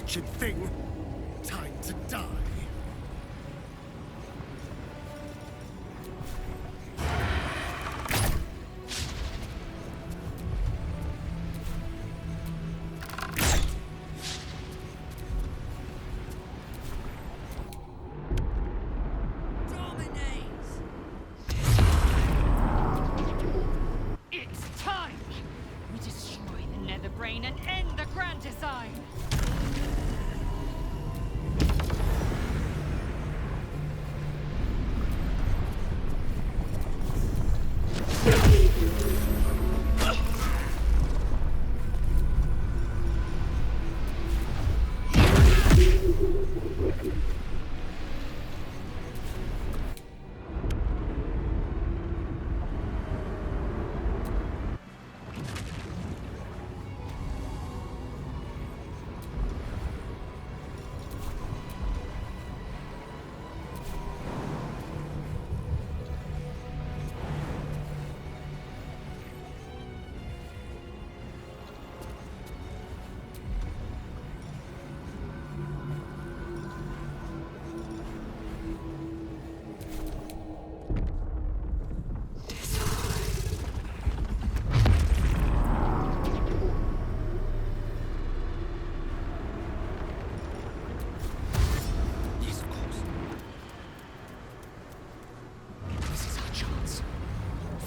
wretched thing. Time to die.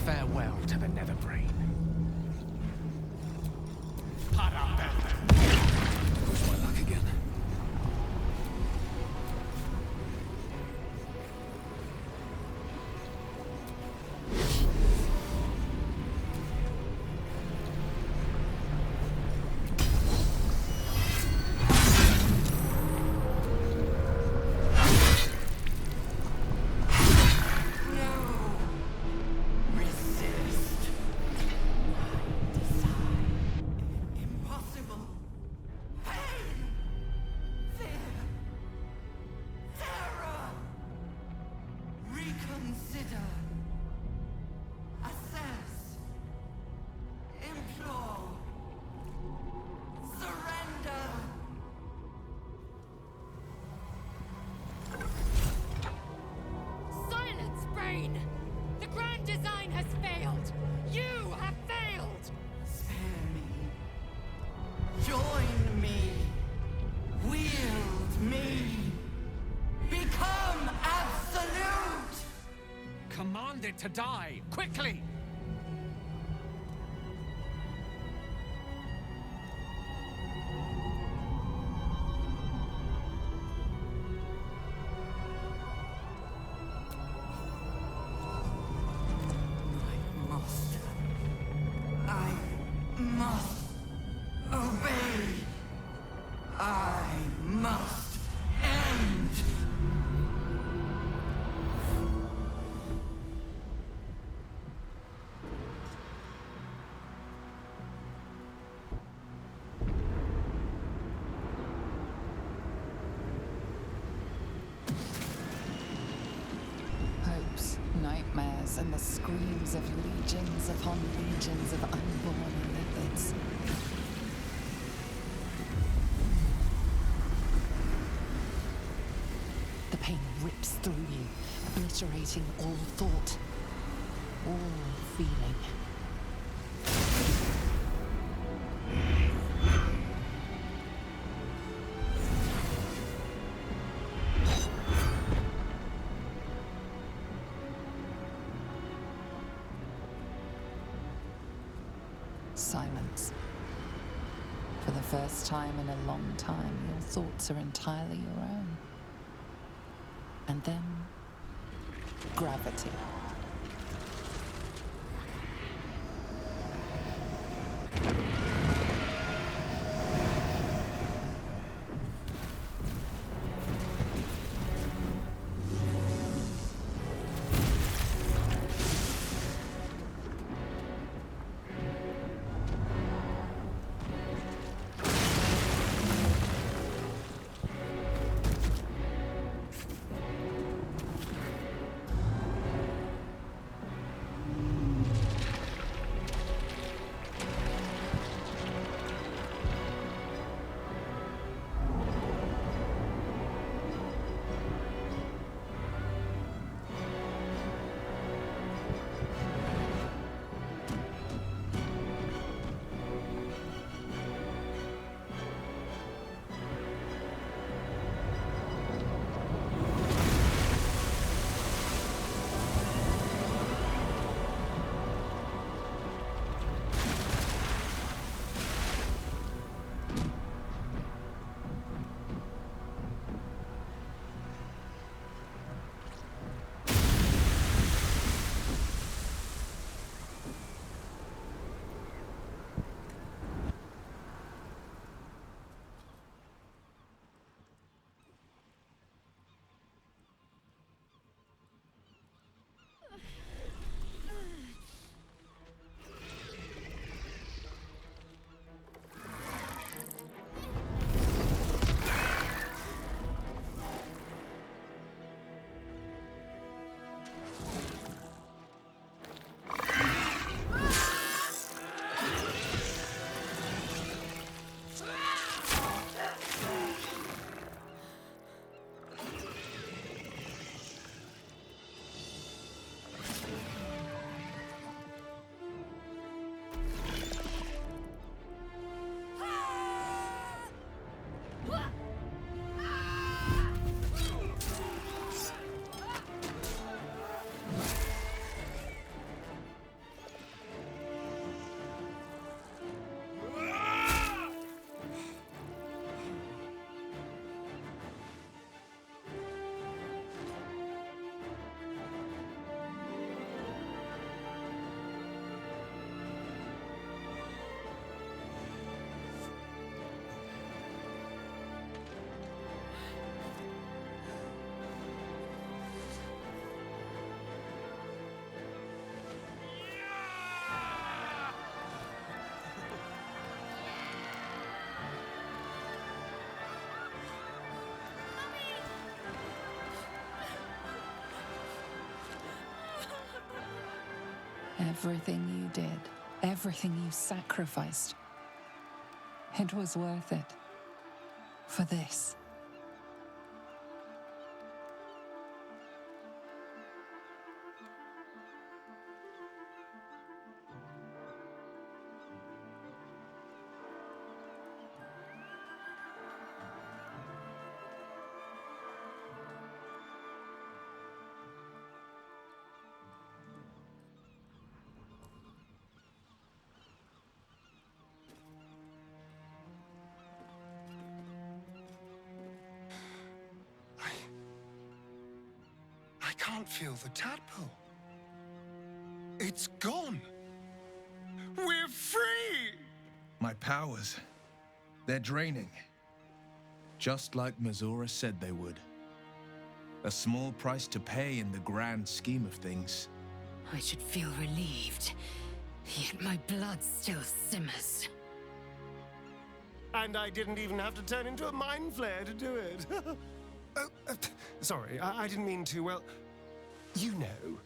Farewell to the nether brain. Lose my luck again. The grand design has failed! You have failed! Spare me. Join me. Wield me. Become absolute! Command it to die, quickly! Nightmares and the screams of legions upon legions of unborn lipids. The pain rips through you, obliterating all thought, all feeling. Silence. For the first time in a long time, your thoughts are entirely your own. And then, gravity. Everything you did, everything you sacrificed, it was worth it. For this. I can't feel the tadpole. It's gone. We're free! My powers, they're draining. Just like Mazora said they would. A small price to pay in the grand scheme of things. I should feel relieved, yet my blood still simmers. And I didn't even have to turn into a mind flare to do it. Sorry, I didn't mean to, well, you know.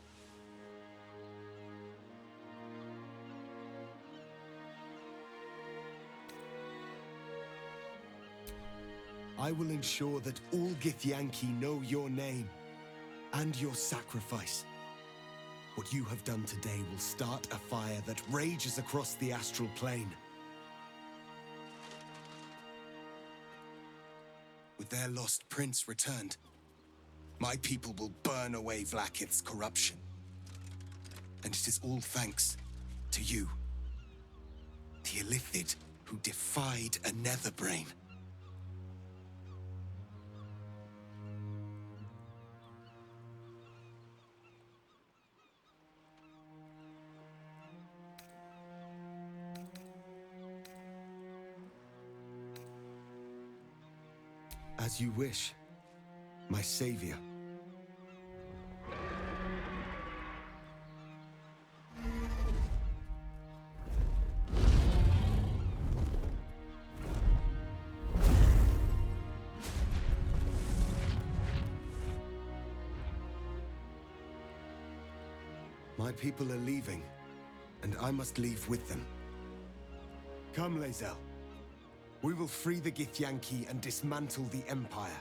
I will ensure that all Githyanki know your name and your sacrifice. What you have done today will start a fire that rages across the astral plane. With their lost prince returned, my people will burn away Vlaakith's corruption. And it is all thanks to you, the Illithid who defied a netherbrain. As you wish, my savior. My people are leaving, and I must leave with them. Come, Lae'zel. We will free the Githyanki and dismantle the Empire.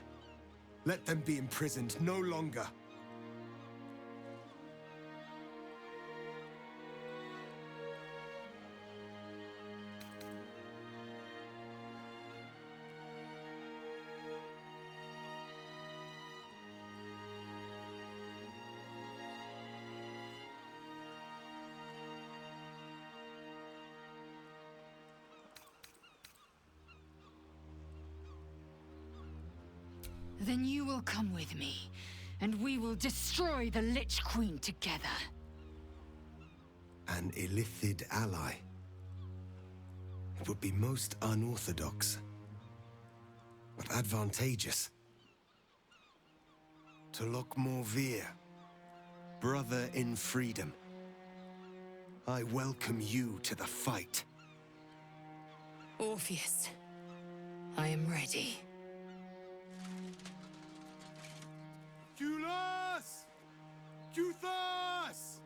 Let them be imprisoned no longer. Then you will come with me, and we will destroy the Lich Queen together. An Illithid ally. It would be most unorthodox, but advantageous. To Lokmorvir, brother in freedom, I welcome you to the fight. Orpheus, I am ready. Julas! Juthas!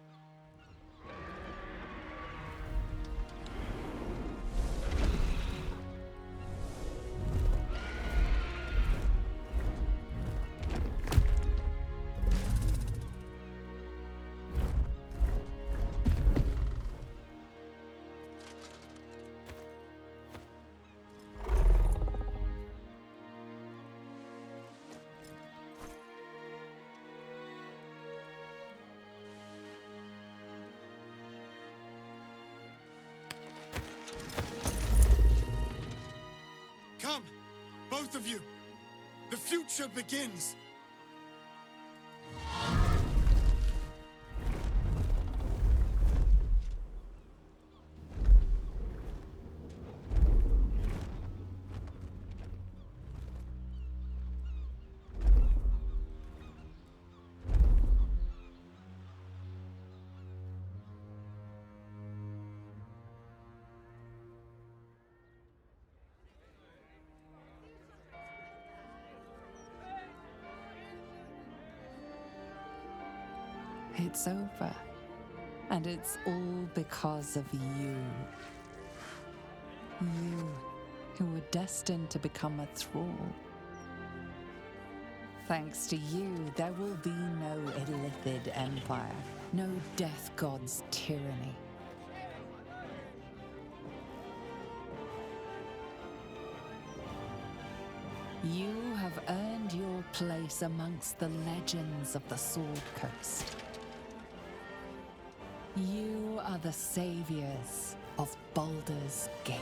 Come, both of you. The future begins. It's over. And it's all because of you. You, who were destined to become a thrall. Thanks to you, there will be no Illithid Empire, no Death God's tyranny. You have earned your place amongst the legends of the Sword Coast. You are the saviors of Baldur's Gate.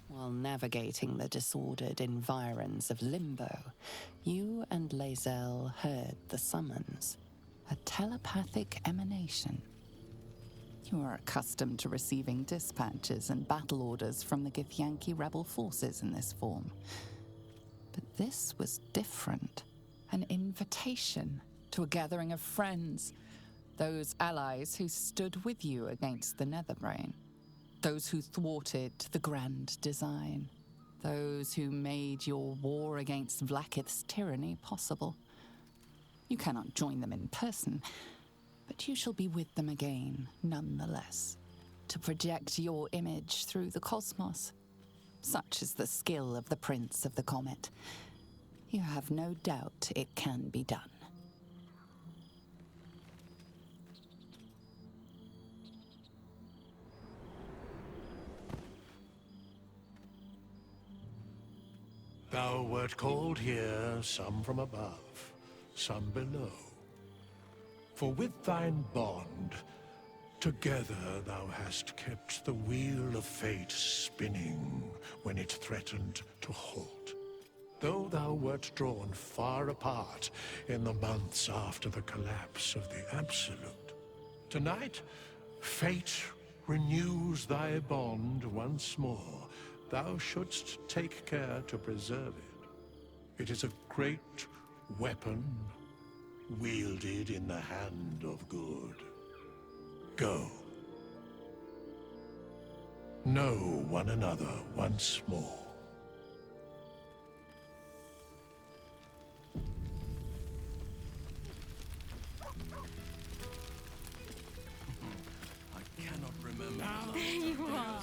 While navigating the disordered environs of Limbo, you and Lae'zel heard the summons, a telepathic emanation. You are accustomed to receiving dispatches and battle orders from the Githyanki rebel forces in this form. But this was different, an invitation to a gathering of friends, those allies who stood with you against the Netherbrain. Those who thwarted the grand design. Those who made your war against Vlaakith's tyranny possible. You cannot join them in person, but you shall be with them again, nonetheless, to project your image through the cosmos. Such is the skill of the Prince of the Comet. You have no doubt it can be done. Thou wert called here, some from above, some below. For with thine bond, together thou hast kept the wheel of fate spinning when it threatened to halt. Though thou wert drawn far apart in the months after the collapse of the Absolute, tonight fate renews thy bond once more. Thou shouldst take care to preserve it. It is a great weapon wielded in the hand of good. Go. Know one another once more. I cannot remember. There you are.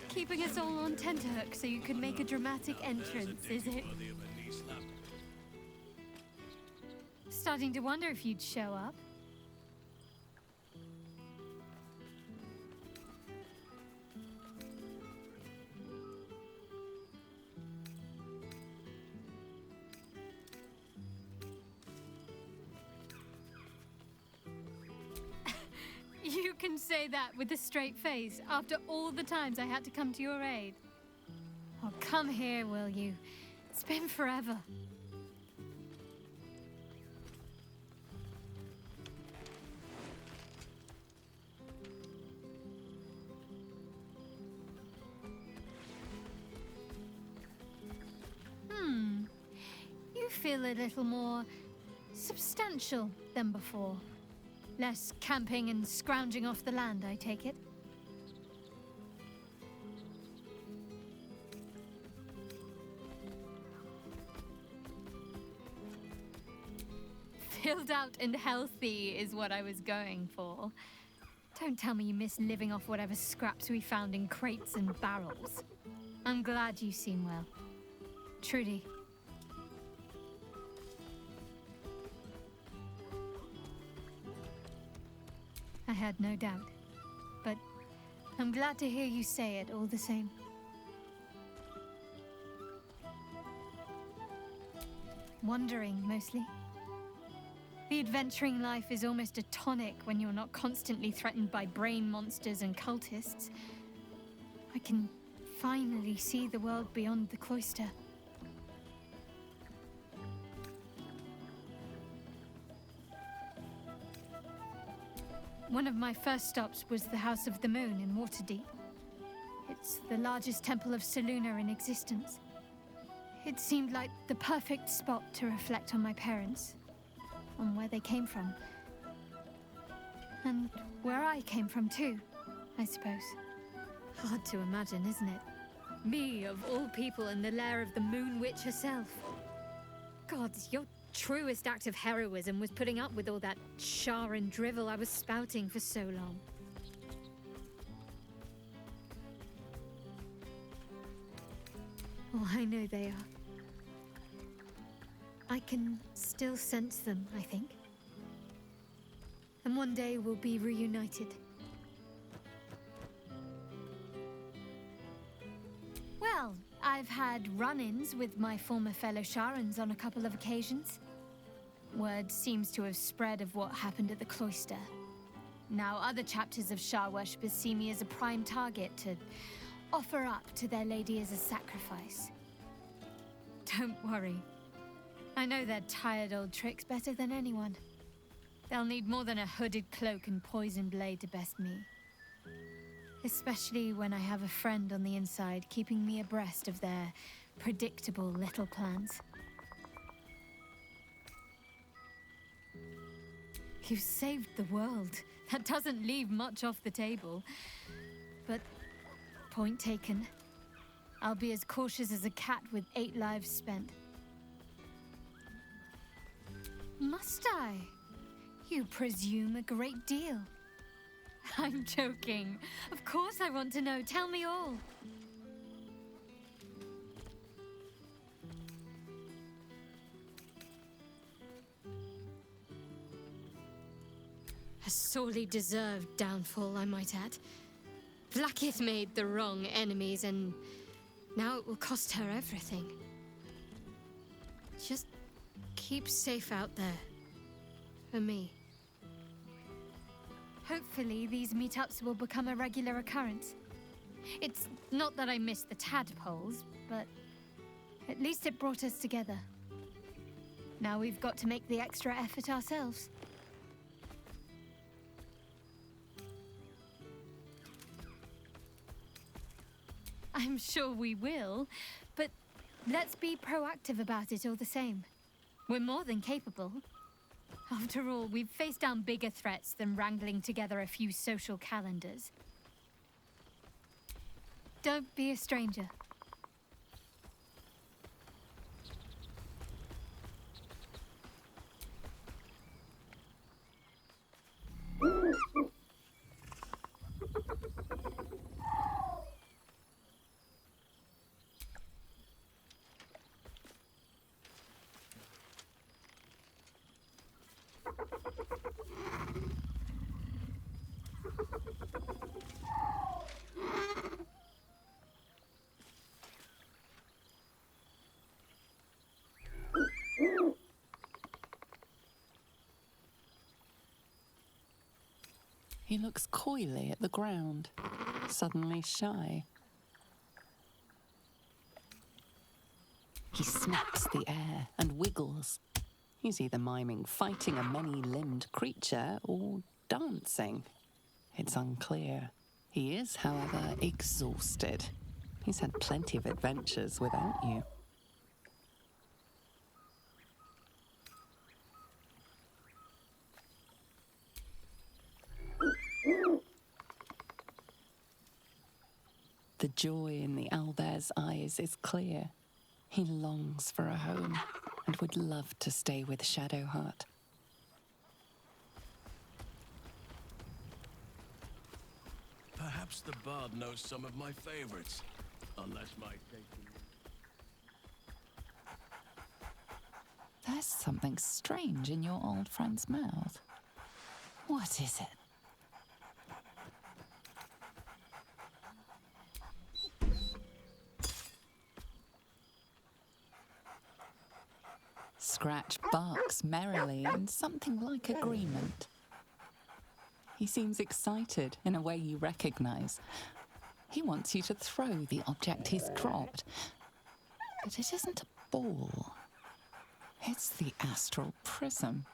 Keeping us all on tenterhooks so you could make a dramatic entrance, is it? Starting to wonder if you'd show up. You can say that with a straight face after all the times I had to come to your aid. Oh, come here, will you? It's been forever. You feel a little more substantial than before. Less camping and scrounging off the land, I take it? Filled out and healthy is what I was going for. Don't tell me you miss living off whatever scraps we found in crates and barrels. I'm glad you seem well. Trudy. I had no doubt, but I'm glad to hear you say it all the same. Wandering, mostly. The adventuring life is almost a tonic when you're not constantly threatened by brain monsters and cultists. I can finally see the world beyond the cloister. One of my first stops was the House of the Moon in Waterdeep. It's the largest temple of Selûne in existence. It seemed like the perfect spot to reflect on my parents, on where they came from. And where I came from too, I suppose. Hard to imagine, isn't it? Me, of all people, in the lair of the Moon Witch herself. Gods, your truest act of heroism was putting up with all that char and drivel I was spouting for so long. Oh, I know they are. I can still sense them, I think. And one day we'll be reunited. Well, I've had run-ins with my former fellow Sharans on a couple of occasions. Word seems to have spread of what happened at the cloister. Now other chapters of Shar worshippers see me as a prime target to offer up to their lady as a sacrifice. Don't worry. I know their tired old tricks better than anyone. They'll need more than a hooded cloak and poison blade to best me. Especially when I have a friend on the inside keeping me abreast of their predictable little plans. You've saved the world. That doesn't leave much off the table. But point taken. I'll be as cautious as a cat with 8 lives spent. Must I? You presume a great deal. I'm joking. Of course I want to know. Tell me all. A sorely deserved downfall, I might add. Blackith made the wrong enemies, and now it will cost her everything. Just keep safe out there. For me. Hopefully, these meetups will become a regular occurrence. It's not that I miss the tadpoles, but at least it brought us together. Now we've got to make the extra effort ourselves. I'm sure we will, but let's be proactive about it all the same. We're more than capable. After all, we've faced down bigger threats than wrangling together a few social calendars. Don't be a stranger. He looks coyly at the ground, suddenly shy. He snaps the air and wiggles. He's either miming fighting a many-limbed creature or dancing. It's unclear. He is, however, exhausted. He's had plenty of adventures without you. The joy in the owlbear's eyes is clear. He longs for a home and would love to stay with Shadowheart. Perhaps the bard knows some of my favorites, unless my There's something strange in your old friend's mouth. What is it? Scratch barks merrily in something like agreement. He seems excited in a way you recognize. He wants you to throw the object he's dropped. But it isn't a ball. It's the astral prism.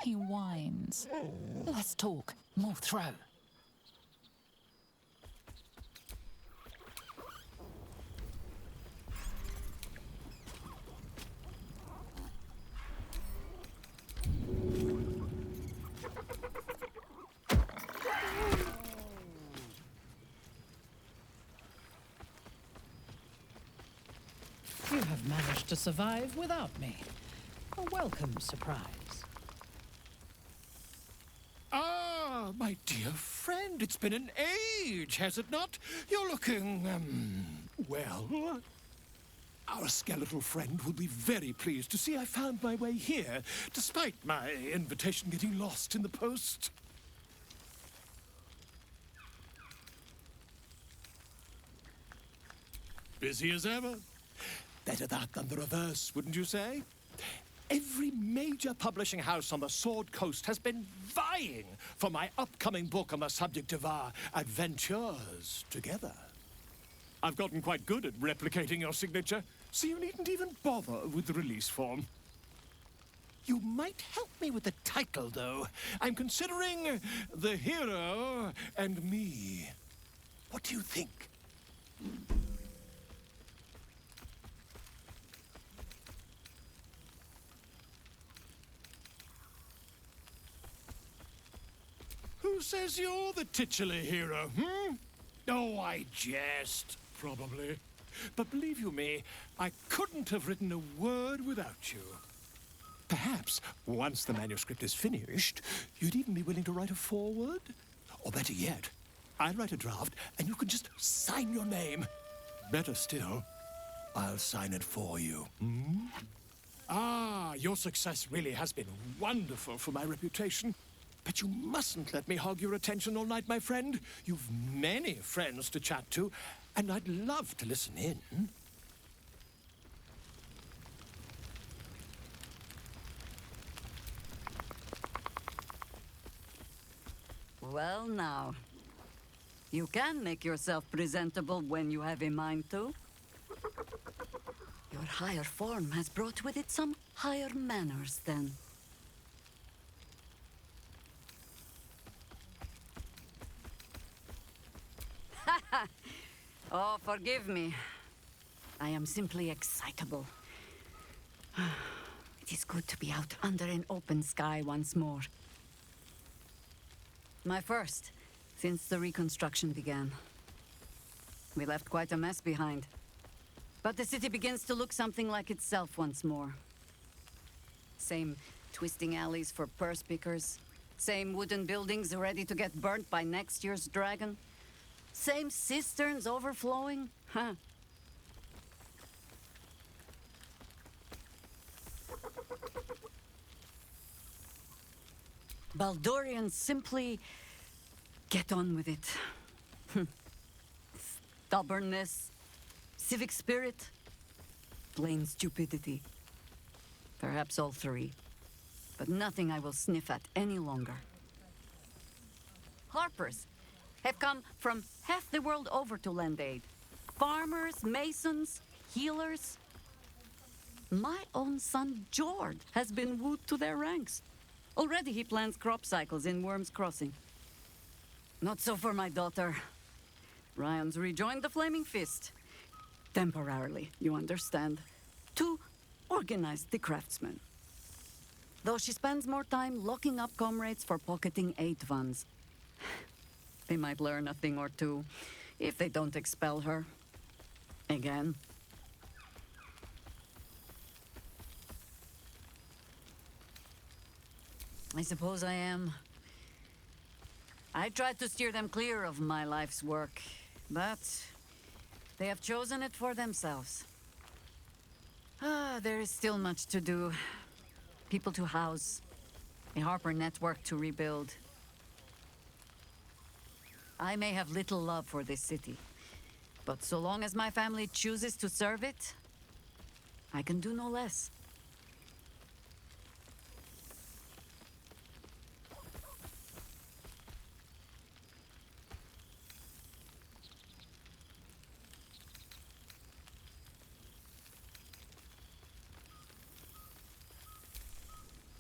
He whines. Let's talk, more throw. you've managed to survive without me. A welcome surprise. Ah, my dear friend, it's been an age, has it not? You're looking, well. Our skeletal friend will be very pleased to see I found my way here, despite my invitation getting lost in the post. Busy as ever. Better that than the reverse, wouldn't you say? Every major publishing house on the Sword Coast has been vying for my upcoming book on the subject of our adventures together. I've gotten quite good at replicating your signature, so you needn't even bother with the release form. You might help me with the title, though. I'm considering The Hero and Me. What do you think? Who says you're the titular hero, Oh, I jest, probably. But believe you me, I couldn't have written a word without you. Perhaps, once the manuscript is finished, you'd even be willing to write a foreword? Or better yet, I'll write a draft and you can just sign your name. Better still, I'll sign it for you. Ah, your success really has been wonderful for my reputation. But you mustn't let me hog your attention all night, my friend. You've many friends to chat to, and I'd love to listen in. Well, now. You can make yourself presentable when you have a mind to. Your higher form has brought with it some higher manners, then. Oh, forgive me. I am simply excitable. It is good to be out under an open sky once more. My first, since the reconstruction began. We left quite a mess behind. But the city begins to look something like itself once more. Same twisting alleys for purse pickers. Same wooden buildings ready to get burnt by next year's dragon. Same cisterns overflowing? Baldurians simply get on with it. Stubbornness, civic spirit, plain stupidity. Perhaps all three, but nothing I will sniff at any longer. Harpers have come from half the world over to lend aid. Farmers, masons, healers. My own son, George, has been wooed to their ranks. Already he plans crop cycles in Worm's Crossing. Not so for my daughter. Ryan's rejoined the Flaming Fist. Temporarily, you understand. To organize the craftsmen. Though she spends more time locking up comrades for pocketing aid funds. They might learn a thing or two, if they don't expel her. Again. I suppose I am. I tried to steer them clear of my life's work, but they have chosen it for themselves. There is still much to do. People to house. A Harper network to rebuild. I may have little love for this city, but so long as my family chooses to serve it, I can do no less.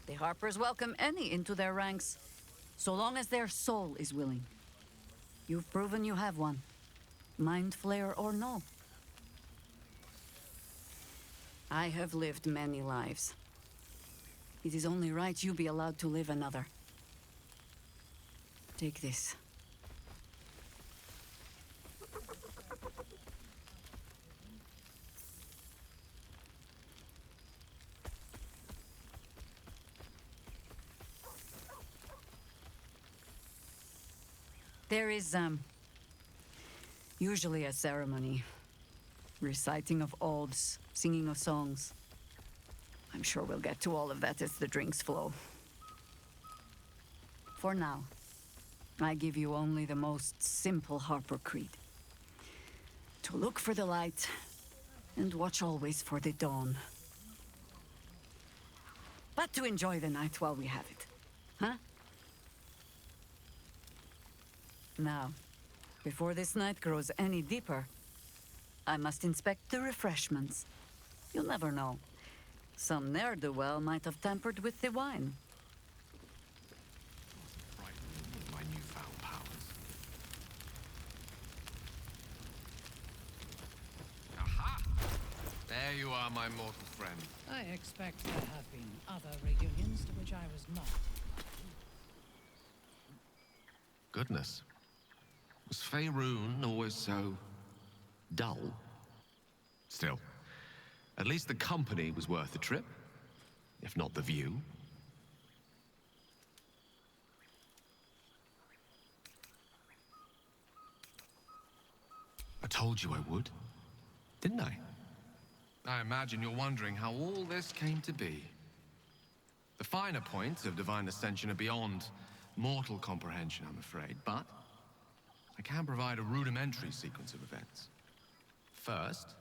The Harpers welcome any into their ranks, so long as their soul is willing. You've proven you have one, mind flayer or no. I have lived many lives. It is only right you be allowed to live another. Take this. There is, usually a ceremony. Reciting of oaths, singing of songs. I'm sure we'll get to all of that as the drinks flow. For now, I give you only the most simple Harper creed. To look for the light, and watch always for the dawn. But to enjoy the night while we have it, huh? Now, before this night grows any deeper, I must inspect the refreshments. You'll never know. Some ne'er-do-well might have tampered with the wine. Frightened with my newfound powers. Aha! There you are, my mortal friend. I expect there have been other reunions to which I was not. Goodness. Was Faerun always so dull? Still, at least the company was worth the trip, if not the view. I told you I would, didn't I? I imagine you're wondering how all this came to be. The finer points of divine ascension are beyond mortal comprehension, I'm afraid, but I can provide a rudimentary sequence of events. First,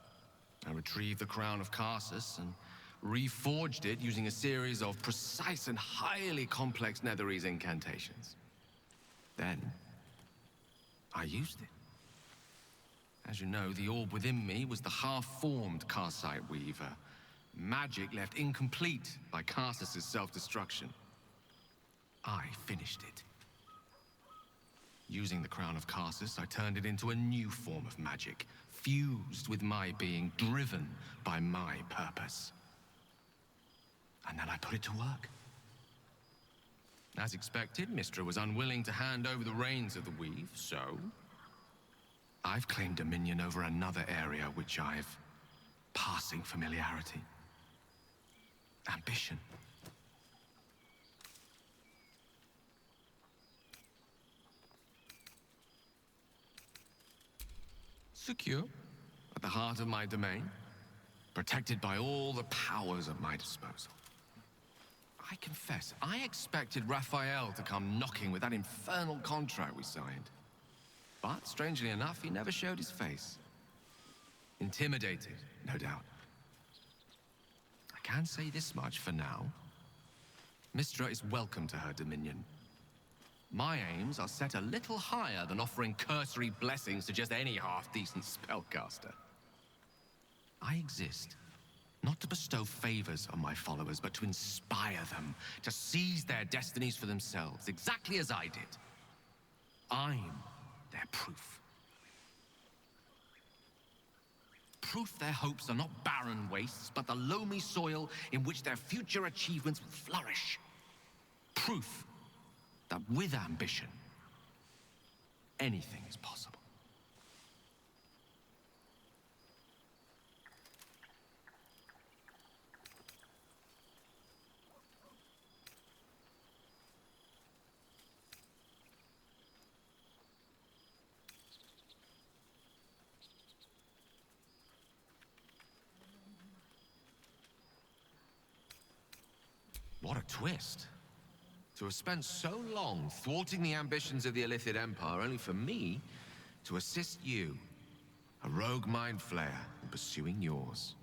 I retrieved the crown of Karsus and reforged it using a series of precise and highly complex Netherese incantations. Then, I used it. As you know, the orb within me was the half-formed Karsite Weaver, magic left incomplete by Karsus' self-destruction. I finished it. Using the crown of Karsus, I turned it into a new form of magic, fused with my being, driven by my purpose. And then I put it to work. As expected, Mystra was unwilling to hand over the reins of the weave, so I've claimed dominion over another area which I've passing familiarity. Ambition. Secure, at the heart of my domain, protected by all the powers at my disposal. I confess, I expected Raphael to come knocking with that infernal contract we signed. But, strangely enough, he never showed his face. Intimidated, no doubt. I can say this much for now. Mystra is welcome to her dominion. My aims are set a little higher than offering cursory blessings to just any half-decent spellcaster. I exist, not to bestow favors on my followers, but to inspire them to seize their destinies for themselves, exactly as I did. I'm their proof. Proof their hopes are not barren wastes, but the loamy soil in which their future achievements will flourish. Proof that with ambition, anything is possible. What a twist. To have spent so long thwarting the ambitions of the Illithid Empire, only for me to assist you, a rogue mind flayer, in pursuing yours.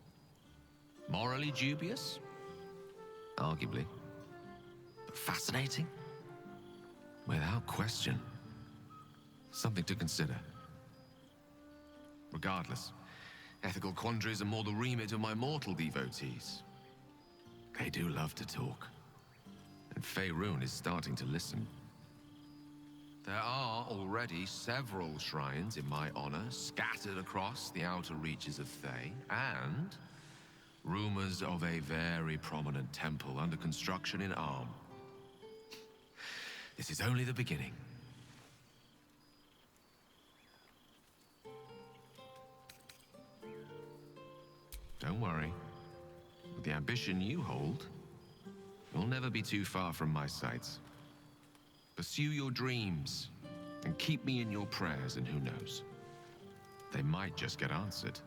Morally dubious? Arguably. But fascinating? Without question. Something to consider. Regardless, ethical quandaries are more the remit of my mortal devotees. They do love to talk. And Faerun is starting to listen. There are already several shrines in my honor scattered across the outer reaches of Thay, and rumors of a very prominent temple under construction in Arm. This is only the beginning. Don't worry. With the ambition you hold, you'll never be too far from my sights. Pursue your dreams, And keep me in your prayers, and who knows? They might just get answered.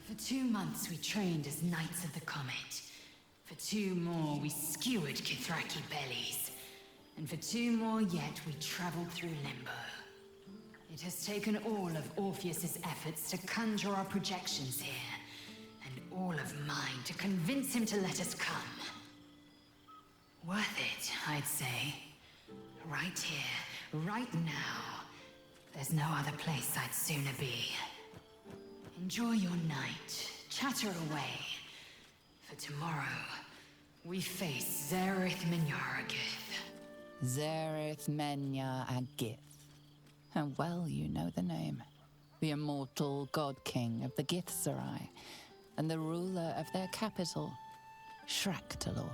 For 2 months we trained as Knights of the Comet. For 2 more we skewered Kithraki bellies. And for 2 more yet we traveled through limbo. It has taken all of Orpheus's efforts to conjure our projections here, and all of mine to convince him to let us come. Worth it, I'd say. Right here, right now. There's no other place I'd sooner be. Enjoy your night, chatter away. For tomorrow, we face Zereth Menyaragith. Zereth Menyaragith. How well you know the name. The immortal god king of the Githzerai, and the ruler of their capital, Shraktalor.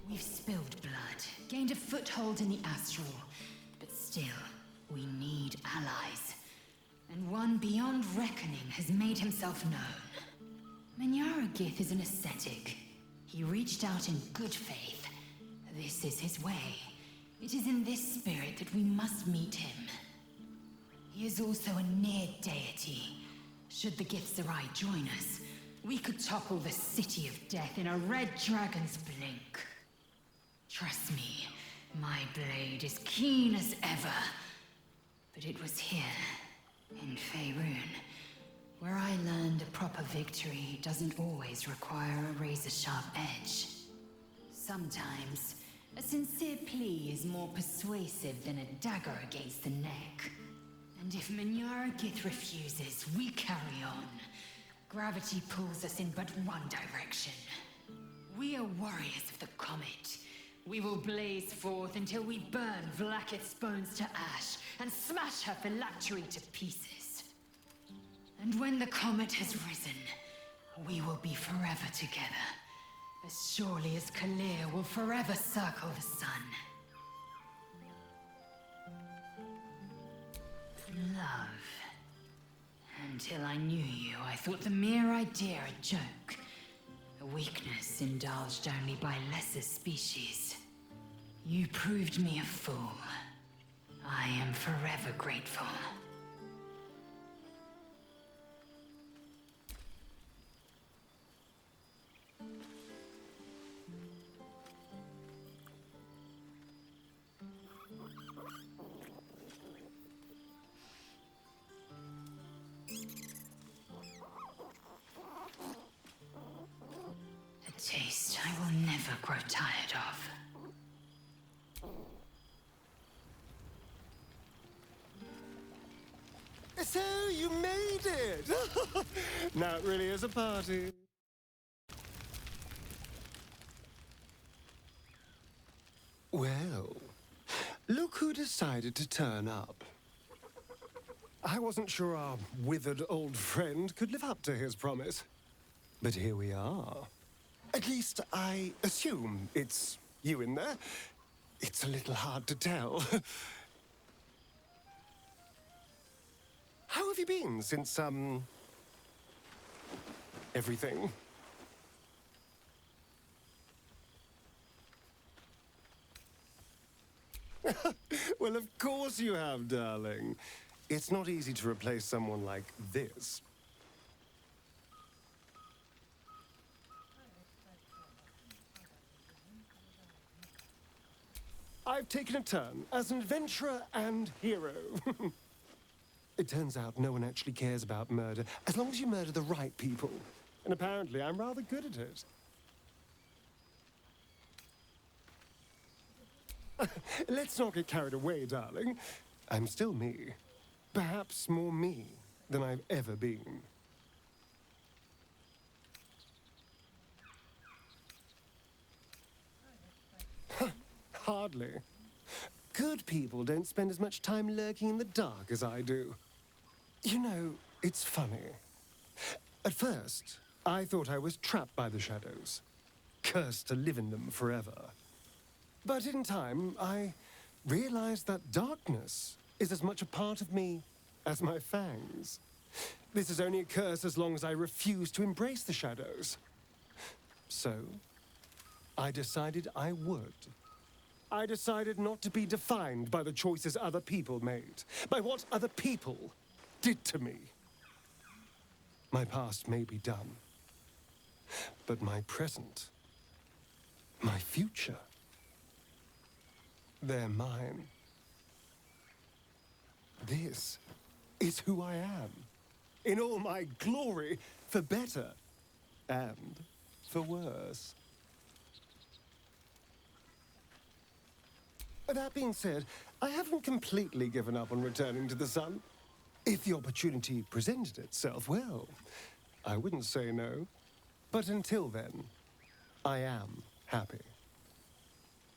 We've spilled blood, gained a foothold in the astral, but still, we need allies. And one beyond reckoning has made himself known. Menyaragith is an ascetic. He reached out in good faith. This is his way. It is in this spirit that we must meet him. He is also a near deity. Should the Githzerai join us, we could topple the City of Death in a red dragon's blink. Trust me, my blade is keen as ever. But it was here, in Faerun, where I learned a proper victory doesn't always require a razor-sharp edge. Sometimes, a sincere plea is more persuasive than a dagger against the neck. And if Menyaragith refuses, we carry on. Gravity pulls us in but one direction. We are warriors of the Comet. We will blaze forth until we burn Vlaakith's bones to ash and smash her phylactery to pieces. And when the Comet has risen, we will be forever together, as surely as Kalir will forever circle the sun. Love. Until I knew you, I thought the mere idea a joke. A weakness indulged only by lesser species. You proved me a fool. I am forever grateful. A taste I will never grow tired of. So you made it! Now it really is a party. Well, look who decided to turn up. I wasn't sure our withered old friend could live up to his promise. But here we are. At least I assume it's you in there. It's a little hard to tell. How have you been since, everything? Well, of course you have, darling. It's not easy to replace someone like this. I've taken a turn as an adventurer and hero. It turns out no one actually cares about murder, as long as you murder the right people. And apparently I'm rather good at it. Let's not get carried away, darling. I'm still me. Perhaps more me than I've ever been. Hardly. Good people don't spend as much time lurking in the dark as I do. You know, it's funny. At first, I thought I was trapped by the shadows. cursed to live in them forever. But in time, I realized that darkness is as much a part of me as my fangs. This is only a curse as long as I refuse to embrace the shadows. So, I decided I would. I decided not to be defined by the choices other people made, by what other people did to me. My past may be done, but my present, my future, they're mine. This is who I am, in all my glory, for better and for worse. That being said, I haven't completely given up on returning to the sun. If the opportunity presented itself, well, I wouldn't say no. But until then, I am happy.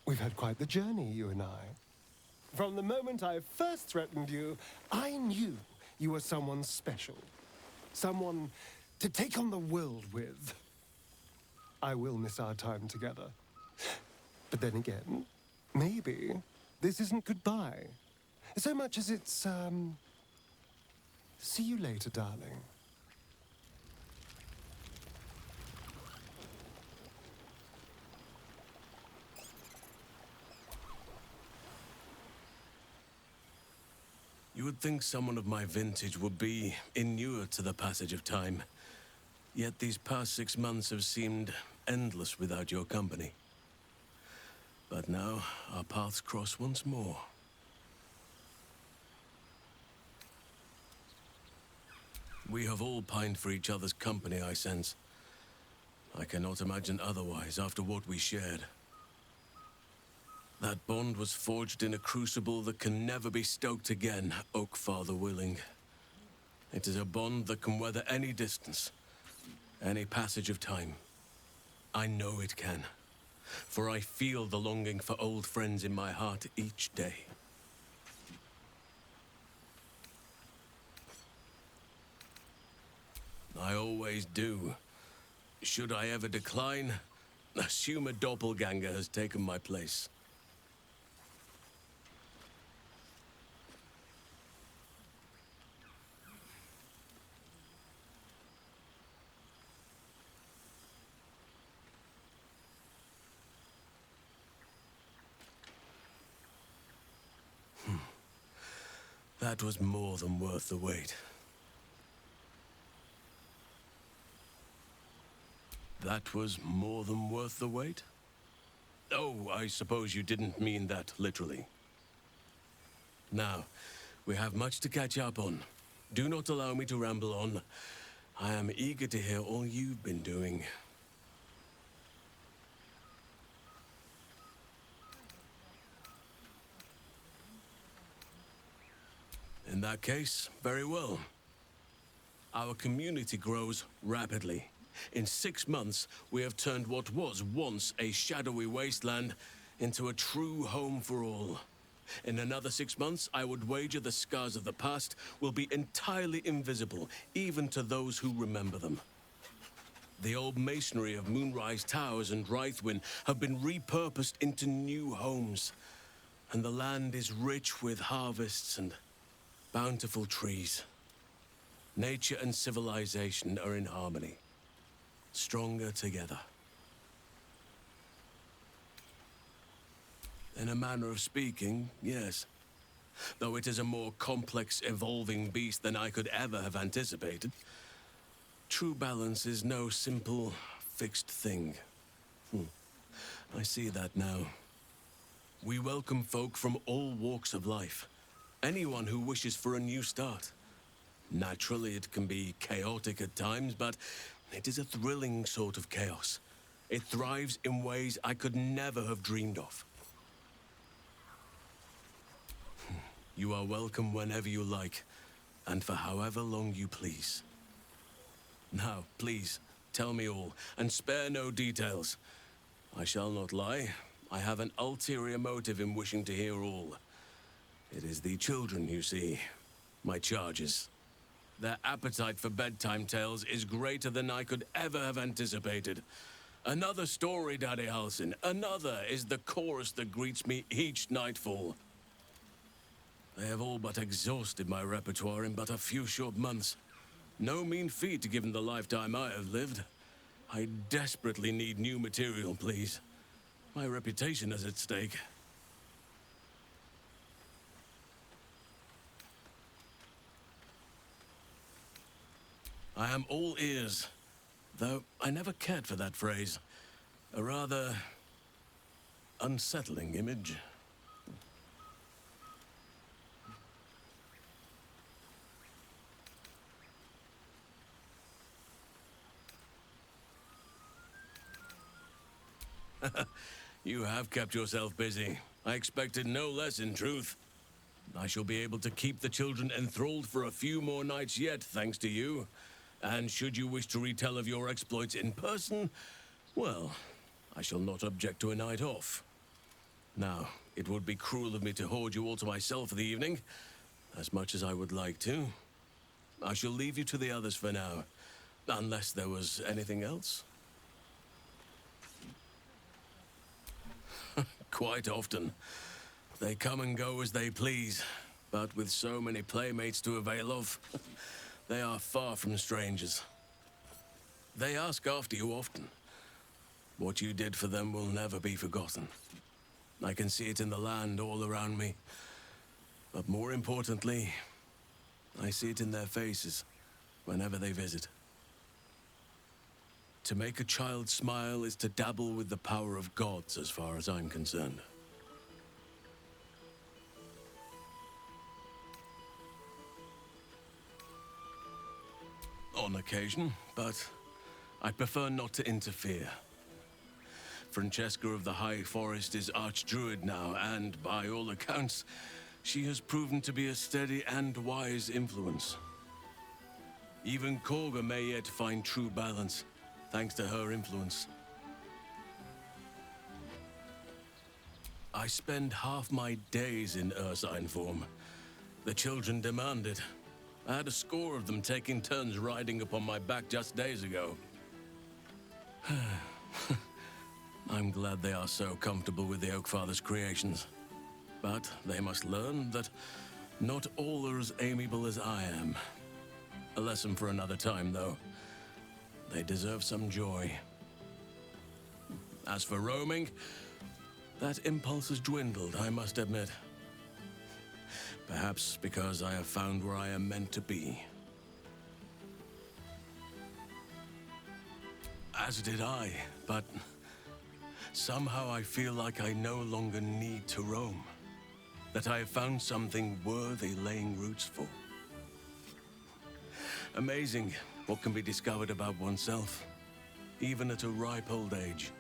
We've had quite the journey, you and I. From the moment I first threatened you, I knew you were someone special. Someone to take on the world with. I will miss our time together. But then again, maybe this isn't goodbye. So much as it's, see you later, darling. You would think someone of my vintage would be inured to the passage of time. Yet these past 6 months have seemed endless without your company. But now, our paths cross once more. We have all pined for each other's company, I sense. I cannot imagine otherwise after what we shared. That bond was forged in a crucible that can never be stoked again, Oak Father willing. It is a bond that can weather any distance, any passage of time. I know it can, for I feel the longing for old friends in my heart each day. I always do. Should I ever decline, assume a doppelganger has taken my place. That was more than worth the wait. That was more than worth the wait? Oh, I suppose you didn't mean that literally. Now, we have much to catch up on. Do not allow me to ramble on. I am eager to hear all you've been doing. In that case, very well. Our community grows rapidly. In 6 months, we have turned what was once a shadowy wasteland into a true home for all. In another 6 months, I would wager the scars of the past will be entirely invisible, even to those who remember them. The old masonry of Moonrise Towers and Wraithwin have been repurposed into new homes, and the land is rich with harvests and bountiful trees. Nature and civilization are in harmony, stronger together. In a manner of speaking, yes. Though it is a more complex, evolving beast than I could ever have anticipated. True balance is no simple, fixed thing. I see that now. We welcome folk from all walks of life. Anyone who wishes for a new start. Naturally, it can be chaotic at times, but it is a thrilling sort of chaos. It thrives in ways I could never have dreamed of. You are welcome whenever you like, and for however long you please. Now, please, tell me all, and spare no details. I shall not lie. I have an ulterior motive in wishing to hear all. It is the children, you see, my charges. Their appetite for bedtime tales is greater than I could ever have anticipated. Another story, Daddy Halsin. Another is the chorus that greets me each nightfall. They have all but exhausted my repertoire in but a few short months. No mean feat given the lifetime I have lived. I desperately need new material, please. My reputation is at stake. I am all ears, though I never cared for that phrase. A rather unsettling image. You have kept yourself busy. I expected no less, in truth. I shall be able to keep the children enthralled for a few more nights yet, thanks to you. And should you wish to retell of your exploits in person, well, I shall not object to a night off. Now, it would be cruel of me to hoard you all to myself for the evening, as much as I would like to. I shall leave you to the others for now, unless there was anything else. Quite often. They come and go as they please, but with so many playmates to avail of, they are far from strangers. They ask after you often. What you did for them will never be forgotten. I can see it in the land all around me. But more importantly, I see it in their faces whenever they visit. To make a child smile is to dabble with the power of gods, as far as I'm concerned. On occasion, but I prefer not to interfere. Francesca of the High Forest is Archdruid now, and by all accounts, she has proven to be a steady and wise influence. Even Korga may yet find true balance, thanks to her influence. I spend half my days in Ursine form. The children demand it. I had a score of them taking turns riding upon my back just days ago. I'm glad they are so comfortable with the Oakfather's creations. But they must learn that not all are as amiable as I am. A lesson for another time, though. They deserve some joy. As for roaming, that impulse has dwindled, I must admit. Perhaps because I have found where I am meant to be. As did I, but somehow I feel like I no longer need to roam. That I have found something worthy laying roots for. Amazing what can be discovered about oneself, even at a ripe old age.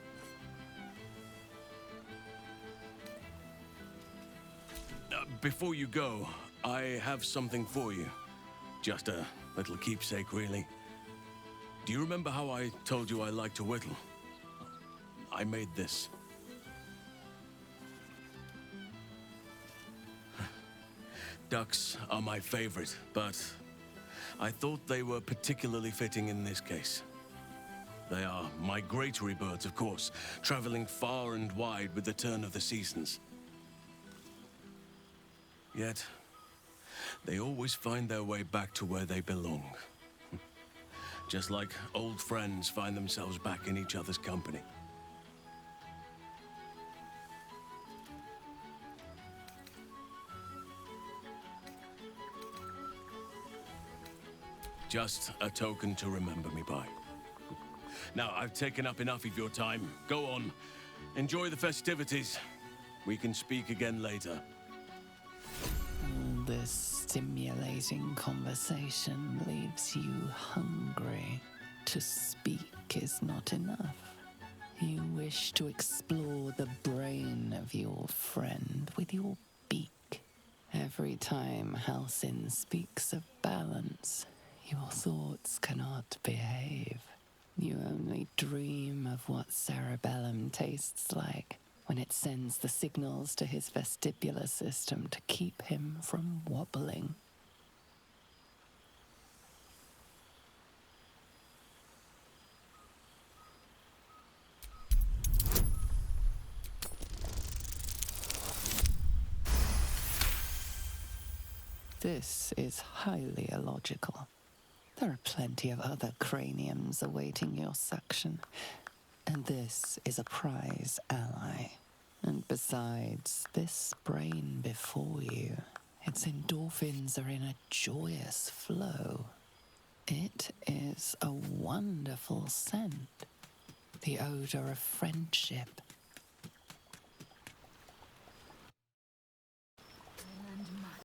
Before you go, I have something for you. Just a little keepsake, really. Do you remember how I told you I like to whittle? I made this. Ducks are my favorite, but I thought they were particularly fitting in this case. They are migratory birds, of course, traveling far and wide with the turn of the seasons. Yet, they always find their way back to where they belong. Just like old friends find themselves back in each other's company. Just a token to remember me by. Now, I've taken up enough of your time. Go on. Enjoy the festivities. We can speak again later. This stimulating conversation leaves you hungry. To speak is not enough. You wish to explore the brain of your friend with your beak. Every time Halsin speaks of balance, your thoughts cannot behave. You only dream of what cerebellum tastes like when it sends the signals to his vestibular system to keep him from wobbling. This is highly illogical. There are plenty of other craniums awaiting your suction, and this is a prize ally. And besides, this brain before you, its endorphins are in a joyous flow. It is a wonderful scent, the odor of friendship